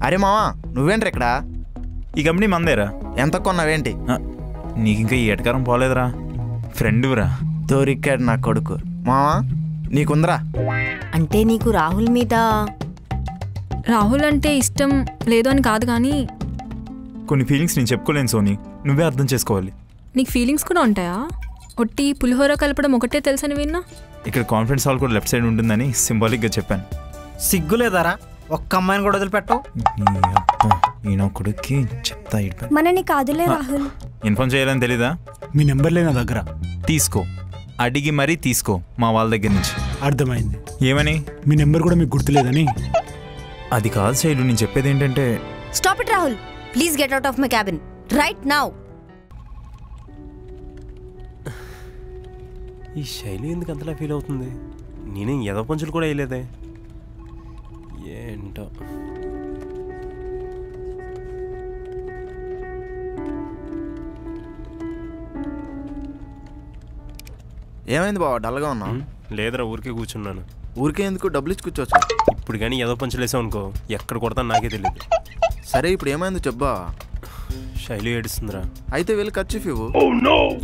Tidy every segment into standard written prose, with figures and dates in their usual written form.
అరే మావా నువ్వేంటి ఇక్కడ? ఈ కంపెనీ మందేరా. ఎంత కొన్నావేంటి? నీకు ఇంకా ఈ ఎటకారం పోలేదురా, ఫ్రెండ్రా. దొరికాడు నా కొడుకు. మావా నీకుందరా? అంటే నీకు రాహుల్ మీద రాహుల్ అంటే ఇష్టం లేదు అని కాదు, కానీ కొన్ని ఫీలింగ్స్ నేను చెప్పుకోలేను సోనీ, నువ్వే అర్థం చేసుకోవాలి. నీకు ఫీలింగ్స్ కూడా ఉంటాయా? ఒట్టి పులిహోర కలపడం ఒకటే తెలుసని విన్నా. ఇక్కడ కాన్ఫరెన్స్ హాల్ కూడా లెఫ్ట్ సైడ్ ఉంటుందని సింబాలిక్గా చెప్పాను. సిగ్గులేదారా? ఒక్క అమ్మాయిని కూడా వదిలిపెట్టవు. నేను కొడుక్కి చెప్తా. మనని కాదులే రాహుల్. ఇన్ఫార్మ్ చేయాలని తెలీదా? మీ నెంబర్ లే నా దగ్గర. తీసుకో, అడిగి మరీ తీసుకో మా వాళ్ళ దగ్గర నుంచి. అర్థమైంది. ఏమని? మీ నెంబర్ కూడా మీకు గుర్తులేదని. అది కాదు శైలు, నేను చెప్పేది ఏంటంటే. Stop it Rahul, please get out of my cabin right now. ఈ శైలి ఎందుకు అంతలా ఫీల్ అవుతుంది? నేనేం ఎదో పంచులు కూడా వేయలేదే. ఏంటో ఏమైంది బావ, డల్గా ఉన్నా? లేదురా, ఊరికే కూర్చున్నాను. ఊరికే ఎందుకు? డబ్బులు ఇచ్చి కూర్చోవచ్చు. ఇప్పుడు కానీ ఏదో పంచులేసావు అనుకో, ఎక్కడ కొడతాను నాకే తెలియదు. సరే ఇప్పుడు ఏమైందో చెప్పా. శైలి ఏడుస్తుందిరా. అయితే వెళ్ళి ఖర్చీఫ్ ఇవ్వు.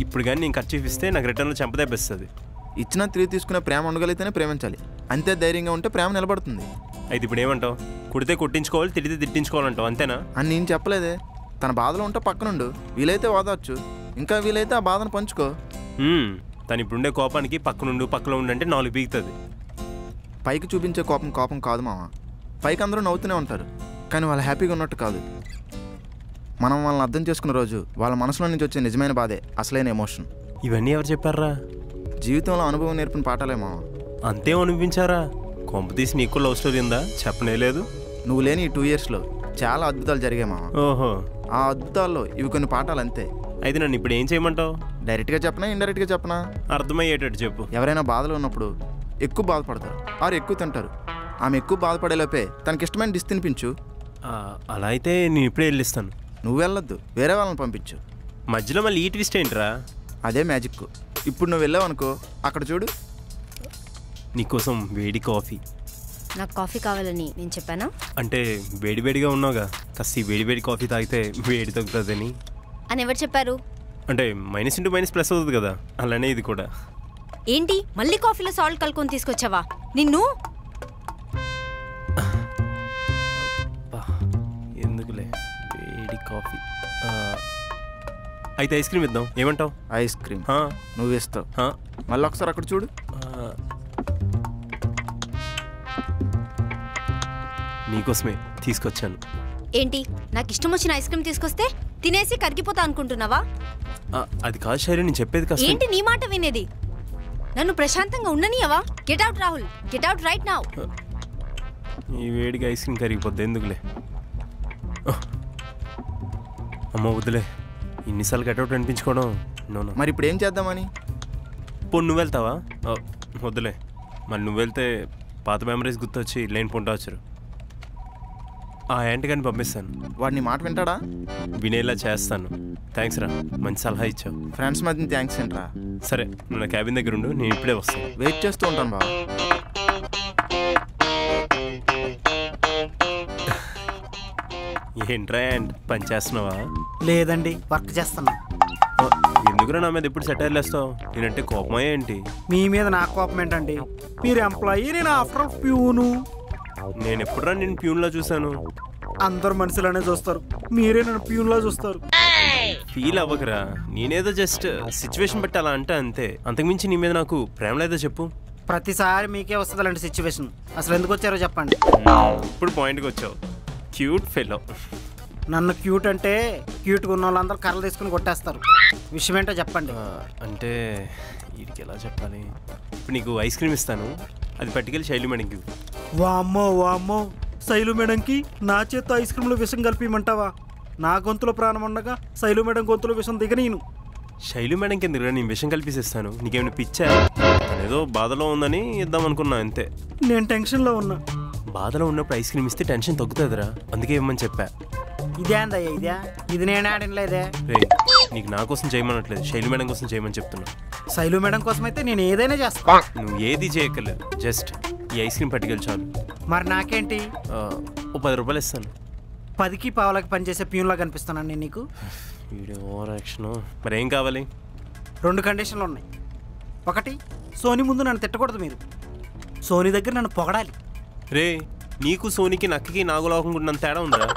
ఇప్పుడు కానీ నేను ఖర్చీఫ్ ఇస్తే నాకు రిటర్న్లో చెంపదెబ్బేస్తుంది. ఇచ్చినా తిరిగి తీసుకునే ప్రేమ ఉండగలిగితేనే ప్రేమించాలి. అంతే ధైర్యంగా ఉంటే ప్రేమ నిలబడుతుంది. అయితే ఇప్పుడు ఏమంటావు? కుడితే కొట్టించుకోవాలి, తిడితే తిట్టించుకోవాలంటావు, అంతేనా? అని నేను చెప్పలేదే. తన బాధలో ఉంటే పక్కనుండు, వీలైతే ఓదార్చు, ఇంకా వీలైతే ఆ బాధను పంచుకో. తను ఇప్పుడుండే కోపానికి పక్కలో ఉండంటే 4 పీకుతుంది. పైకి చూపించే కోపం కోపం కాదు మామ. పైకి అందరూ నవ్వుతూనే ఉంటారు, కానీ వాళ్ళు హ్యాపీగా ఉన్నట్టు కాదు. మనం వాళ్ళని అర్థం చేసుకున్న రోజు వాళ్ళ మనసులో నుంచి వచ్చే నిజమైన బాధే అసలైన ఎమోషన్. ఇవన్నీ ఎవరు చెప్పారా? జీవితంలో అనుభవం నేర్పిన పాఠాలే మామ. అంతే అనిపించారా? కొంపతీసి నీకు లవ్ స్టోరీ ఉందా? చెప్పనే లేదు. నువ్వు లేని ఈ 2 yearsలో చాలా అద్భుతాలు జరిగాయి మామ. ఓహో, ఆ అద్భుతాల్లో ఇవి కొన్ని పాఠాలు అంతే. అయితే నన్ను ఇప్పుడు ఏం చేయమంటావు? డైరెక్ట్గా చెప్పనా, ఇండైరెక్ట్గా చెప్పనా? అర్థమయ్యేటట్టు చెప్పు. ఎవరైనా బాధలో ఉన్నప్పుడు ఎక్కువ బాధపడతారు, ఆరు ఎక్కువ తింటారు. ఆమె ఎక్కువ బాధపడేలోపే తనకి ఇష్టమైన డిష్ తినిపించు. అలా అయితే నేను ఇప్పుడే వెళ్ళిస్తాను. నువ్వు వెళ్ళొద్దు, వేరే వాళ్ళని పంపించు. మధ్యలో మళ్ళీ ఈ ట్విస్ట్ ఏంట్రా? అదే మ్యాజిక్. ఇప్పుడు నువ్వు వెళ్ళావు అనుకో, అక్కడ చూడు, నీకోసం వేడి కాఫీ. నాకు కాఫీ కావాలని నేను చెప్పానా? అంటే వేడివేడిగా ఉన్నావుగా, కాస్త వేడి కాఫీ తాగితే వేడి తగ్గుతుందని. అని ఎవరు చెప్పారు? అంటే మైనస్ ఇంటూ మైనస్ ప్లస్ అవుతుంది కదా, అలానే ఇది కూడా. ఏంటి మళ్ళీ కాఫీలో సాల్ట్ కలుపుకొని తీసుకొచ్చావా? నిన్ను ఎందుకులే, వేడి కాఫీ. అయితే ఐస్ క్రీమ్ ఇద్దాం, ఏమంటావు? ఐస్ క్రీమ్ నువ్వు ఇస్తావు. మళ్ళీ ఒకసారి అక్కడ చూడు. నీకోసమే తీసుకొచ్చాను. ఏంటి నాకు ఇష్టం వచ్చిన ఐస్ క్రీమ్ తీసుకొస్తే తినేసి కరిగిపోతా అనుకుంటున్నావా? అది కాదు శైలి, నేను చెప్పేది కాదు. ఏంటి నీ మాట వినేది? నన్ను ప్రశాంతంగా ఉండనియవా? Get out Rahul, get out right now. ఈ వేడిగా ఐస్ క్రీమ్ కరిగిపోద్ది, ఎందుకులే. అమ్మ వద్దులే, ఇన్నిసార్లు గెట్ అవుట్ అనిపించుకోవడం. మరి ఇప్పుడు ఏం చేద్దామని? పోను నువ్వు వెళ్తావా? వద్దులే, మరి నువ్వు వెళ్తే పాత మెమరీస్ గుర్తొచ్చి లేని పొంటవచ్చు. ఆ యాంటీ గారిని పంపిస్తాను. వాడిని మాట వింటాడా? వినేలా చేస్తాను. థ్యాంక్స్ రా, మంచి సలహా ఇచ్చావు. ఫ్రెండ్స్ మధ్య థ్యాంక్స్ ఏంట్రా? సరే, నువ్వు నా క్యాబిన్ దగ్గర ఉండు, నేను ఇప్పుడే వస్తాను. వెయిట్ చేస్తూ ఉంటాను బాబా. ఏంట్రా పని చేస్తున్నావా? లేదండి, వర్క్ చేస్తున్నా. ఎందుకురా నా మీద ఎప్పుడు సెటైర్లు వేస్తావు? నేనంటే కోపమా ఏంటి? మీ మీద నా కోపం ఏంటండి? మీరు ఎంప్లాయీ, నేను ఆఫ్టర్ ఆల్ ప్యూను. నేను ఎప్పుడురా నేను ప్యూన్లా చూశాను? అందరు మనుషులనే చూస్తారు, మీరే నన్ను ప్యూన్లా చూస్తారు. ఫీల్ అవ్వకరా, నేనేదో జస్ట్ సిచ్యువేషన్ బట్టి అలా అంటే అంతే. అంతకుమించి నీ మీద నాకు ప్రేమ లేదో చెప్పు. ప్రతిసారి మీకే వస్తుంది అలాంటి సిచ్యువేషన్. అసలు ఎందుకు వచ్చారో చెప్పండి. ఇప్పుడు పాయింట్కి వచ్చావు. Cute fellow. నన్ను క్యూట్ అంటే క్యూట్గా ఉన్న వాళ్ళందరూ కర్రలు తీసుకుని కొట్టేస్తారు. విషయం ఏంటో చెప్పండి. అంటే వీడికి ఎలా చెప్పాలి? ఇప్పుడు నీకు ఐస్ క్రీమ్ ఇస్తాను, అది పట్టుకెళ్ళి శైలి మేడంకి. వామ్మో వామ్మో, శైలు మేడంకి నా చేత్తో ఐస్ క్రీమ్లో విషం కలిపిమంటావా? నా గొంతులో ప్రాణం ఉండగా శైలు మేడం గొంతులో విషం దిగనీను. శైలు మేడంకి ఎందుకు నేను విషం కల్పిస్తాను? నీకేమైనా పిచ్చా? ఏదో బాధలో ఉందని ఇద్దాం అనుకున్నా అంతే. నేను టెన్షన్లో ఉన్నా. బాధలో ఉన్నప్పుడు ఐస్ క్రీమ్ ఇస్తే టెన్షన్ తగ్గుతుందిరా, అందుకే ఇవ్వమని చెప్పా. ఇదే అందయ్యా, ఇదే ఇది నేను ఆడలేదే. రే, నీకు నా కోసం చేయమనట్లేదు, శైలు మేడం కోసం చేయమని చెప్తున్నా. శైలు మేడం కోసం అయితే నేను ఏదైనా చేస్తా. నువ్వు ఏది చేయక్కర్లేదు, జస్ట్ ఈ ఐస్ క్రీమ్ పట్టుకెళ్ళి చాలు. మరి నాకేంటి? ఓ 10 రూపాయలు ఇస్తాను. 10కి పావులకి పనిచేసే ప్యూన్లా కనిపిస్తానండి నీకు. Video over action. మరి ఏం కావాలి? 2 కండిషన్లు ఉన్నాయి. ఒకటి, సోనీ ముందు నన్ను తిట్టకూడదు మీరు. సోనీ దగ్గర నన్ను పొగడాలి. రే, నీకు సోనీకి నక్కకి నాగులోకం కూడా తేడా ఉందా?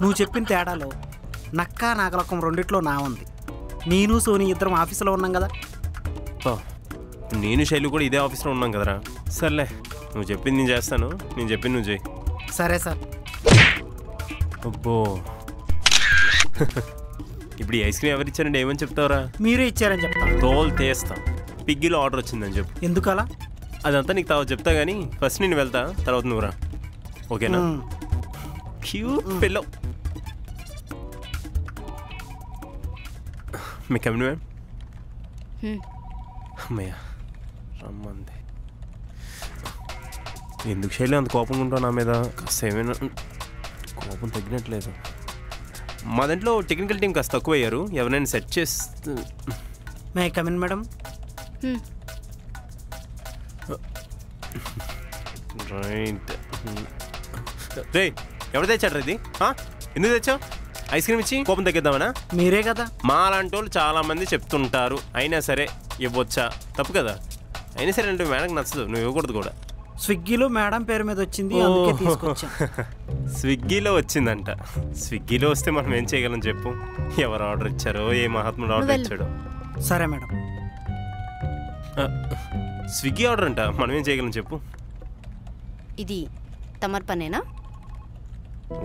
నువ్వు చెప్పిన తేడాలో నక్క నాగలోకం రెండిట్లో నా ఉంది. నేను సోనీ ఇద్దరం ఆఫీసులో ఉన్నాం కదా. నేను శైలు కూడా ఇదే ఆఫీస్లో ఉన్నాం కదరా. సర్లే, నువ్వు చెప్పింది నేను చేస్తాను, నేను చెప్పింది నువ్వు చేయి. సరే సార్. అబ్బో, ఇప్పుడు ఈ ఐస్ క్రీమ్ ఎవరిచ్చారండి? ఏమని చెప్తావరా? మీరే ఇచ్చారని చెప్తాను. తోలు తీస్తా. పిగ్గిలో ఆర్డర్ వచ్చిందని చెప్పు. ఎందుకలా? అదంతా నీకు తర్వాత చెప్తా కానీ ఫస్ట్ నేను వెళ్తా, తర్వాత నువ్వురా. ఓకేనా? క్యూట్ పిల్లో. మీ కమిటీ మ్యామ్. అమ్మయ్య, రమ్మంది. ఎందుకు శైలి అంత కోపంగా ఉంటావు నా మీద? కాస్త ఏమైనా కోపం తగ్గినట్లేదు. మా దాంట్లో టెక్నికల్ టీం కాస్త తక్కువ అయ్యారు. ఎవరైనా సెట్ చేస్తే. May come in madam. రైట్. రే, ఎవరు తెచ్చాడు ఇది? ఎందుకు తెచ్చావు? ఐస్ క్రీమ్ ఇచ్చి కోపం తగ్గిద్దామనా? మీరే కదా. మా లాంటి వాళ్ళు చాలామంది చెప్తుంటారు, అయినా సరే ఇవ్వచ్చా? తప్పు కదా. అయినా సరే అంటే మేడంకి నచ్చదు, నువ్వు ఇవ్వకూడదు కూడా. స్విగ్గీలో మేడం పేరు మీద వచ్చింది, అందుకే తీసుకొచ్చా. స్విగ్గీలో వచ్చిందంట. స్విగ్గీలో వస్తే మనం ఏం చేయగలం చెప్పు? ఎవరు ఆర్డర్ ఇచ్చారో, ఏ మహాత్ముడు ఆర్డర్ ఇచ్చాడో. సరే మేడం. స్విగ్గీ ఆర్డర్ అంట, మనం ఏం చేయగలం చెప్పు? ఇది తమర్ పనేనా?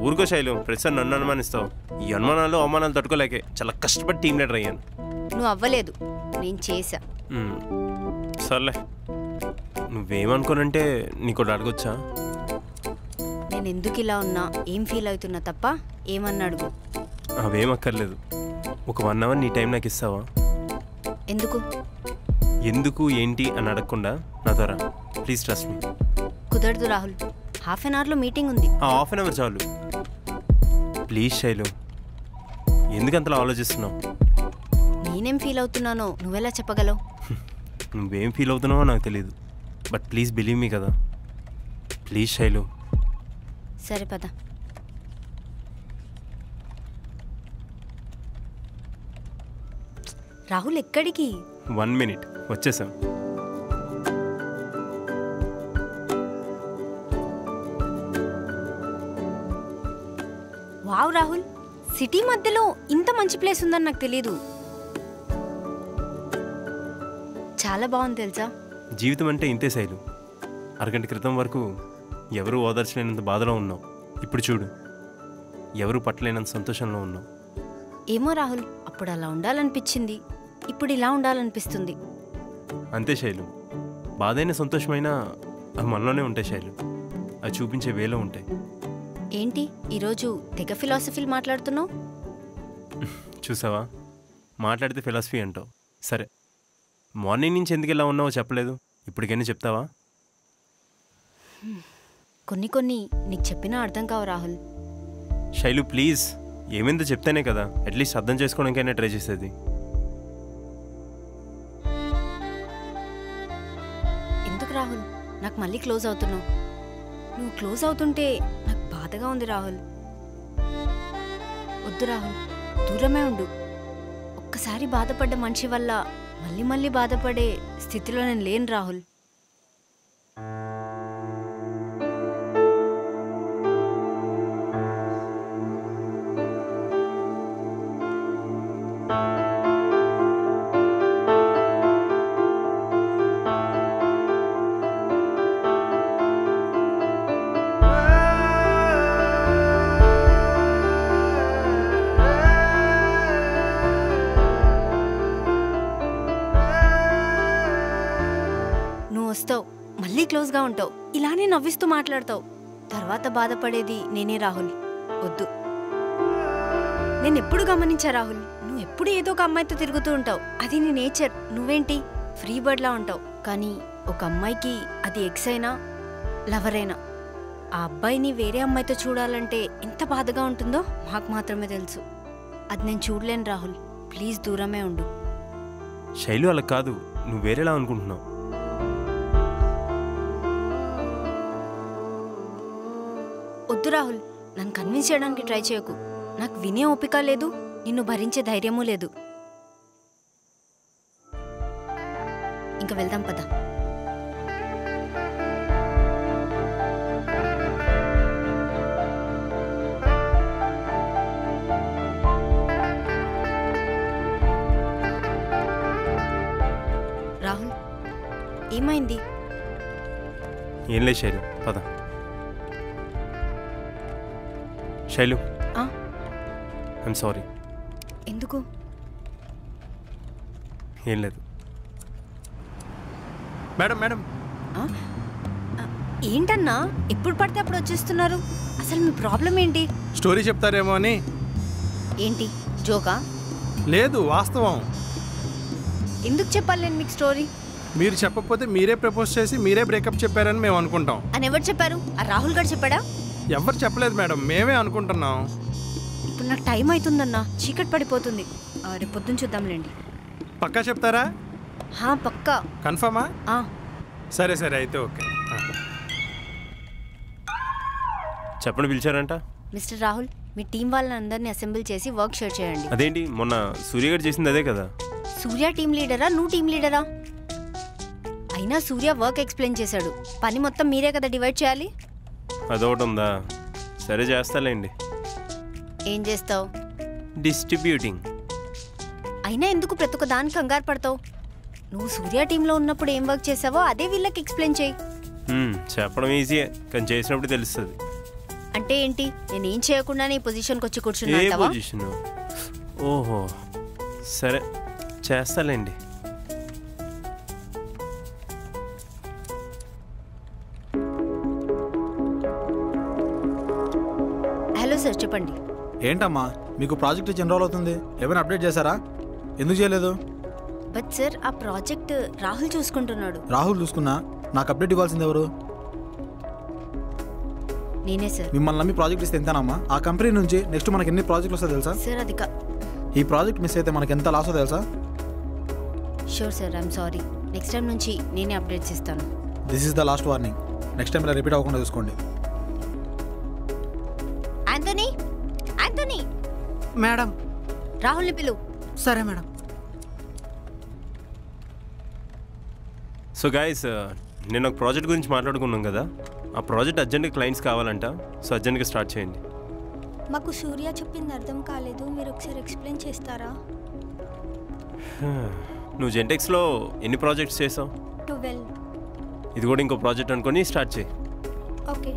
ఊరుకో శైలు, ప్రతిసారి నన్ను అనుమానిస్తావు. ఈ అనుమానాలు అవమానాలు తట్టుకోలేకే చాలా కష్టపడి టీం లీడర్ అయ్యాను. నువ్వు అవ్వలేదు, నేను చేశా. సర్లే, నువ్వేమనుకోనంటే నీకు అడగొచ్చా? నేను ఎందుకు ఇలా ఉన్నా, ఏం ఫీల్ అవుతున్నా తప్ప ఏమన్నా అడుగు. అవేం అక్కర్లేదు. ఒక 1 hour నీ టైం నాకు ఇస్తావా? ఎందుకు? ఎందుకు ఏంటి అని అడగకుండా నా ద్వారా ప్లీజ్ ట్రస్ట్ మీ. కుదరదు రాహుల్, ½ an hourలో మీటింగ్ ఉంది. ½ an hour చాలు. ప్లీజ్ శైలు, ఎందుకంతలా ఆలోచిస్తున్నావు? నేనేం ఫీల్ అవుతున్నానో నువ్వెలా చెప్పగలవు? నువ్వేం ఫీల్ అవుతున్నావో నాకు తెలియదు, బట్ ప్లీజ్ బిలీవ్ మీ కదా. ప్లీజ్ శైలు. సరే పద. రాహుల్ ఎక్కడికి? 1 minute వచ్చేసాం. వావ్ రాహుల్, సిటీ మధ్యలో ఇంత మంచి ప్లేస్ ఉందని నాకు తెలియదు. చాలా బాగుంది తెలుసా. జీవితం అంటే ఇంతే శైలు. అరగంట క్రితం వరకు ఎవరు ఓదార్చలేనంత బాధలో ఉన్నావు. ఇప్పుడు చూడు, ఎవరు పట్టలేనంత సంతోషంలో ఉన్నావు. ఏమో రాహుల్, అప్పుడు అలా ఉండాలనిపించింది, ఇప్పుడు ఇలా ఉండాలనిపిస్తుంది. అంతే శైలు. బాధైన సంతోషమైనా అవి మనలోనే ఉంటాయి శైలు. అవి చూపించే వేలో ఉంటాయి. ఏంటి ఈరోజు తెగ ఫిలాసఫీలు మాట్లాడుతున్నావు? చూసావా, మాట్లాడితే ఫిలాసఫీ అంటావు. సరే, మార్నింగ్ నుంచి ఎందుకు ఇలా ఉన్నావో చెప్పలేదు, ఇప్పటికైనా చెప్తావా? కొన్ని నీకు చెప్పినా అర్థం కావు రాహుల్. శైలు ప్లీజ్, ఏమైందో చెప్తేనే కదా అట్లీస్ట్ అర్థం చేసుకోవడానికైనా ట్రై చేసేది. ఎందుకు రాహుల్ నాకు మళ్ళీ క్లోజ్ అవుతున్నావు? నువ్వు క్లోజ్ అవుతుంటే నాకు బాధగా ఉంది రాహుల్. వద్దు రాహుల్, దూరమే ఉండు. ఒక్కసారి బాధపడ్డ మనిషి వల్ల మళ్ళీ మళ్ళీ బాధపడే స్థితిలో నేను లేను రాహుల్. వస్తావు, మళ్ళీ క్లోజ్గా ఉంటావు, ఇలానే నవ్విస్తూ మాట్లాడతావు, తర్వాత బాధపడేది నేనే రాహుల్. వద్దు. నేను ఎప్పుడు గమనించా రాహుల్, నువ్వు ఎప్పుడు ఏదో ఒక అమ్మాయితో తిరుగుతూ ఉంటావు. అది నీ నేచర్. నువ్వేంటి ఫ్రీ బర్డ్లా ఉంటావు. కానీ ఒక అమ్మాయికి అది ఎక్స్ అయినా లవర్ అయినా ఆ అబ్బాయిని వేరే అమ్మాయితో చూడాలంటే ఎంత బాధగా ఉంటుందో మాకు మాత్రమే తెలుసు. అది నేను చూడలేను రాహుల్. ప్లీజ్ దూరమే ఉండు. శైలు అలా కాదు, నువ్వు వేరేలా అనుకుంటున్నావు. వద్దు రాహుల్, నన్ను కన్విన్స్ చేయడానికి ట్రై చేయకు. నాకు వినే ఓపిక లేదు, నిన్ను భరించే ధైర్యమూ లేదు. ఇంకా వెళ్దాం పద. రాహుల్, ఏమైంది? ఏం లేదు శైలు, పద. Shailu, I'm sorry. ఎందుకు? ఏం లేదు. మేడం మేడం ఏంటన్నా ఎప్పుడు పడితే అప్పుడు వచ్చేస్తున్నారు? అసలు మీ ప్రాబ్లం ఏంటి? స్టోరీ చెప్తారేమో అని. ఏంటి జోకా? లేదు, వాస్తవం. ఎందుకు చెప్పాలి నేను మీకు స్టోరీ? మీరు చెప్పకపోతే మీరే ప్రపోజ్ చేసి మీరే బ్రేకప్ చెప్పారని మేము అనుకుంటాం. అని ఎవరు చెప్పారు? ఆ రాహుల్ గారు చెప్పాడా? ఎవరు చెప్పలేదు మేడం, మేమే అనుకుంటున్నాం. ఇప్పుడు నాకు టైం అవుతుందన్నా, చీకటి పడిపోతుంది. రేపు పొద్దున్న చూద్దాంలేండి. పక్కా చెప్తారా? పక్కా. కన్ఫర్మా? సరే సరే, అయితే ఓకే. చెప్పండి, పిలిచారంట? మిస్టర్ రాహుల్, మీ టీం వాళ్ళని అందరినీ అసెంబ్లీ చేసి వర్క్ షేర్ చేయండి. అదేంటి, మొన్న సూర్య గారు చేసింది అదే కదా? సూర్య టీం లీడరా, నువ్వు టీం లీడరా? అయినా సూర్య వర్క్ ఎక్స్ప్లెయిన్ చేశాడు, పని మొత్తం మీరే కదా డివైడ్ చేయాలి. అదొకటి ఉందా? సరే, చేస్తాలేండి. ఏం చేస్తావు? డిస్ట్రిబ్యూటింగ్. అయినా ఎందుకు ప్రతి ఒక్క దానికి కంగారు పడతావు? నువ్వు సూర్య టీంలో ఉన్నప్పుడు ఏం వర్క్ చేసావో అదే వీళ్ళకి ఎక్స్ప్లెయిన్ చేయి. చెప్పడం ఈజీయే, కానీ చేసినప్పుడు తెలుస్తుంది. అంటే ఏంటి? నేనేం చేయకుండానే ఈ పొజిషన్కి వచ్చి ఏ కూర్చున్నా? పొజిషన్? ఓహో, సరే చేస్తాలేండి. హలో సార్, చెప్పండి. ఏంటమ్మా మీకు ప్రాజెక్ట్ ఇచ్చి ఎన్ని రోజులు అవుతుంది? ఏమైనా అప్డేట్ చేశారా? ఎందుకు చేయలేదు? బట్ సార్, ఆ ప్రాజెక్ట్ రాహుల్ చూసుకుంటున్నాడు. రాహుల్ చూసుకున్నా, నాకు అప్డేట్ ఇవ్వాల్సింది ఎవరు? నేనే సార్. మిమ్మల్ని నమ్మి ప్రాజెక్ట్ ఇస్తే ఎంతనమ్మా? ఆ కంపెనీ నుంచి నెక్స్ట్ మనకి ఎన్ని ప్రాజెక్టులు వస్తాయో తెలుసా? సార్ అది ఈ ప్రాజెక్ట్ మిస్ అయితే మనకి ఎంత లాసో తెలుసా? Sure sir, I'm sorry. Next time నుంచి నేనే అప్డేట్స్ ఇస్తాను. This is the last warning. Next time ఇలా రిపీట్ అవ్వకుండా చూసుకోండి. Antony, Antony, madam. రాహుల్ని పిలు. సరే మేడం. సో గైస్, నేను ఒక ప్రాజెక్ట్ గురించి మాట్లాడుకున్నాం కదా, ఆ ప్రాజెక్ట్ అర్జెంట్గా క్లయింట్స్ కావాలంట. సో అర్జెంట్గా స్టార్ట్ చేయండి. మాకు సూర్య చెప్పింది అర్థం కాలేదు, మీరు ఒకసారి ఎక్స్ప్లెయిన్ చేస్తారా? నువ్వు జెంటెక్స్లో ఎన్ని ప్రాజెక్ట్స్ చేసావు? 12. ఇది కూడా ఇంకో ప్రాజెక్ట్ అనుకొని స్టార్ట్ చేయి. ఓకే.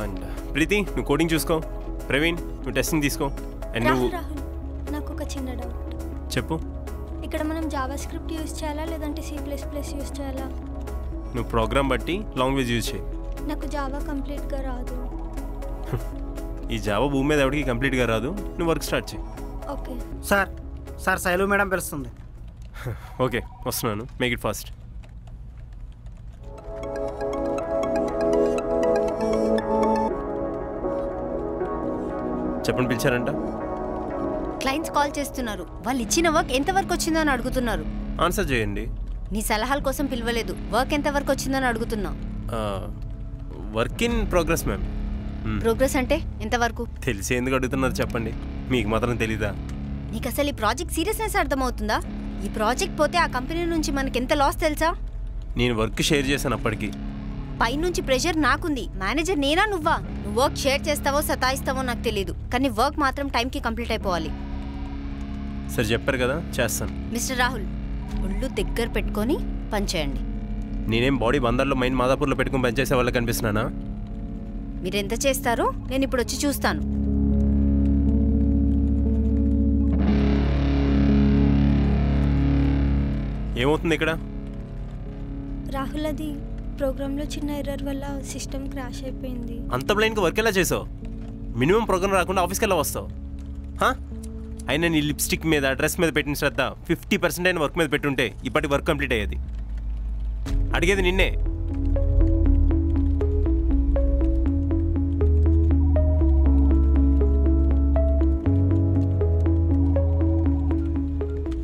అండ్ ప్రీతి, నువ్వు కోడింగ్ చూసుకో. ప్రవీణ్, నువ్వు టెస్టింగ్ తీసుకో. అండ్ నువ్వు రాహుల్, నాకు ఒక చిన్న డౌట్. చెప్పు. ఇక్కడ మనం జావా స్క్రిప్ట్ యూజ్ చేయాలా లేదంటే C++ యూజ్ చేయాలా? నువ్వు ప్రోగ్రామ్ బట్టి లాంగ్వేజ్ యూజ్ చేయి. నాకు జావా కంప్లీట్గా రాదు. ఈ జావా భూమి మీద ఎవరికి కంప్లీట్గా రాదు. నువ్వు వర్క్ స్టార్ట్ చేయి. Okay sir. శైలు మేడం పిలుస్తుంది. ఓకే, వస్తున్నాను. Make it fast. చెప్పండి, పిలిచారంట? క్లయింట్స్ కాల్ చేస్తున్నారు. వాళ్ళు ఇచ్చిన వర్క్ ఎంత వరకు వచ్చిందో అని అడుగుతున్నారు. ఆన్సర్ చేయండి. నీ సలహాల కోసం పిలవలేదు, వర్క్ ఎంత వరకు వచ్చిందని అడుగుతున్నా. Work in progress ma'am. Progress అంటే ఎంతవరకు? తెలిసి ఎందుకు అడుగుతున్నారు చెప్పండి, మీకు మాత్రం తెలీదా? నీకు అసలు ఈ ప్రాజెక్ట్ సీరియస్నెస్ అర్థమవుతుందా? ఈ ప్రాజెక్ట్ పోతే ఆ కంపెనీ నుంచి మనకి ఎంత లాస్ తెలుసా? నేను వర్క్ షేర్ చేశాను అప్పటికి. పైనుంచి ప్రెషర్ నాకుంది. మేనేజర్ నేనా నువ్వా? నువ్వు వర్క్ షేర్ చేస్తావో సతాయిస్తావో నాకు తెలియదు, కానీ వర్క్ మాత్రం టైంకి కంప్లీట్ అయిపోవాలి. సరే, చెప్పారు కదా, చేస్తాను. మిస్టర్ రాహుల్, ఒళ్ళు దగ్గర పెట్టుకొని పనిచేయండి. నేనేం బాడీ బందర్లో మైండ్ మాదాపూర్లో పెట్టుకుని పనిచేసే వాళ్ళకి కనిపిస్తున్నానా? మీరెంత చేస్తారో నేను ఇప్పుడు వచ్చి చూస్తాను. ఏమవుతుంది ఇక్కడ? రాహుల్, అది ప్రోగ్రాంలో చిన్న ఎర్రర్ వల్ల సిస్టమ్ క్రాష్ అయిపోయింది. అంత బ్లైండ్గా వర్క్ ఎలా చేసావు? మినిమం ప్రోగ్రామ్ రాకుండా ఆఫీస్కి ఎలా వస్తావు? అయినా నీ లిప్స్టిక్ మీద, డ్రెస్ మీద పెట్టిన శ్రద్ధ 50% అయిన వర్క్ మీద పెట్టుంటే ఇప్పటి వర్క్ కంప్లీట్ అయ్యేది. అడిగేది నిన్నే.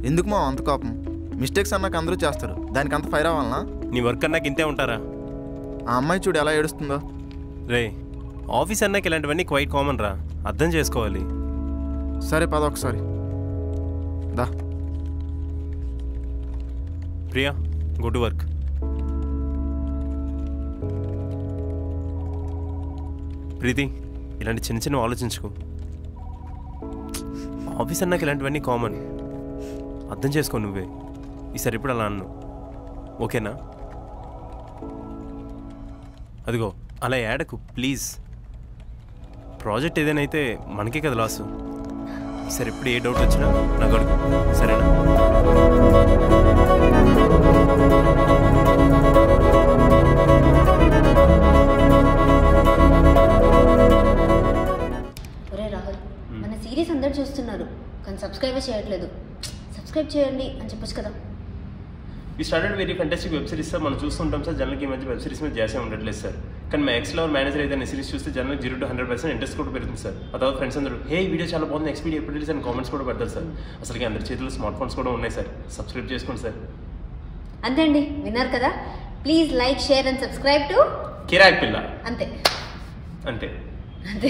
ఎందుకు మా అంత కోపం? మిస్టేక్స్ అన్నాక అందరూ చేస్తారు, దానికి అంత ఫైర్ అవ్వాలనా? నీ వర్క్ అన్నాక ఇంతే ఉంటారా? ఆ అమ్మాయి చూడు ఎలా ఏడుస్తుందో. రే, ఆఫీస్ అన్నాక ఇలాంటివన్నీ క్వైట్ కామన్ రా, అర్థం చేసుకోవాలి. సరే పద ఒకసారి దా. Priya, go to work. Preethi, ఇలాంటి చిన్న చిన్న ఆలోచించుకో. ఆఫీస్ అన్నాక ఇలాంటివన్నీ కామన్, అర్థం చేసుకో నువ్వే. ఈసారి ఇప్పుడు అలా అన్ను, ఓకేనా? అదిగో అలా ఏడకు ప్లీజ్. ప్రాజెక్ట్ ఏదైనా అయితే మనకే కదా లాసు. ఈసారి ఎప్పుడు ఏ డౌట్ వచ్చినా నాకు అడుగు, సరేనా? ఒరే రాహుల్, మన సిరీస్ అందరు చూస్తున్నారు కానీ సబ్స్క్రైబ్ చేయట్లేదు. సబ్స్క్రైబ్ చేయండి అని చెప్పొచ్చు కదా. ఈ started very fantastic web series sir. మనం చూస్తుంటాం సార్, జనరల్కి ఈ మధ్య వెబ్ సిరీస్ మీద చేసే ఉండట్లేదు సార్. కానీ మా ఎక్స్లో మేనేజర్ ఏదైనా సిరీస్ చూస్తే జనరల్ 0 to 100% ఇంట్రెస్ట్ కూడా పెరుగుతుంది సార్. ఆ తర్వాత ఫ్రెండ్స్ అందరూ హే వీడియో చాలా బాగుంది, నెక్స్ట్ వీడియో ఎప్పుడు రిలీజ్ అని కామెంట్స్ కూడా పెడతారు సార్. అసలుకి అందరి చేతుల్లో స్మార్ట్ ఫోన్స్ కూడా ఉన్నాయి సార్. సబ్స్క్రైబ్ చేసుకోండి సార్. అంతే అండి, విన్నారు కదా. Please like, share and subscribe to Kiraak Pilla. అంతే అంతే అంతే.